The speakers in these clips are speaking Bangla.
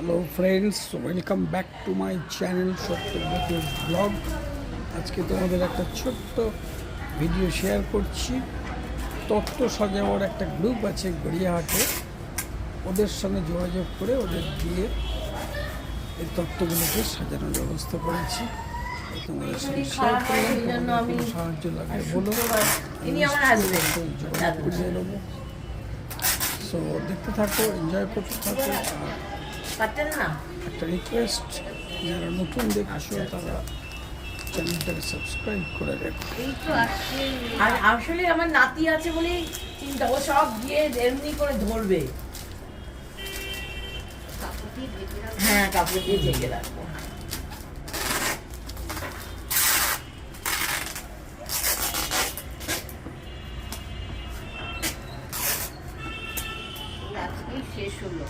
Hello friends, welcome back to my channel Satyabrata's blog. আজকে তোমাদের একটা ছোট্ট ভিডিও শেয়ার করছি। তত্ত্ব সাজাবার একটা গ্রুপ আছে গড়িয়াহাটে, ওদের সঙ্গে যোগাযোগ করে ওদের দিয়ে এই তত্ত্বগুলোকে সাজানোর ব্যবস্থা করেছি। তোমাদের সঙ্গে শেয়ার করলাম। কোনো সাহায্য লাগবে বলো, যোগাযোগ করিয়ে দেবো। সো দেখতে থাকো, এনজয় করতে থাকো। একটা রিকোয়েস্ট, যারা নতুন দেখছো তারা চ্যানেলটাকে সাবস্ক্রাইব করে রেখো। আর আসলে আমার নাতি আছে বলেই চিন্তা, ও সব গিয়ে এমনি করে ধরবে। হ্যাঁ, কাপড় দিয়ে ঢেকে রাখবো। শেষ হলো।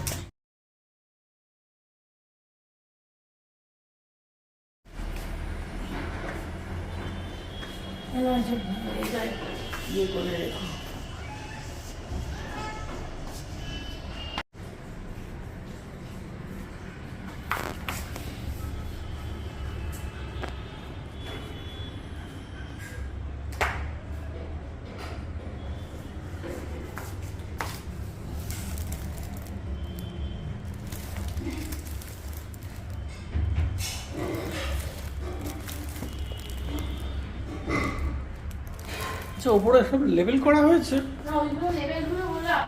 ইয়ে করে রেখো। আচ্ছা, ওপরে সব লেবেল করা হয়েছে? না, ওইগুলো লেবেলগুলো বললাম।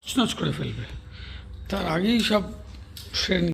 তছনছ করে ফেলবে, তার আগেই সব সেরে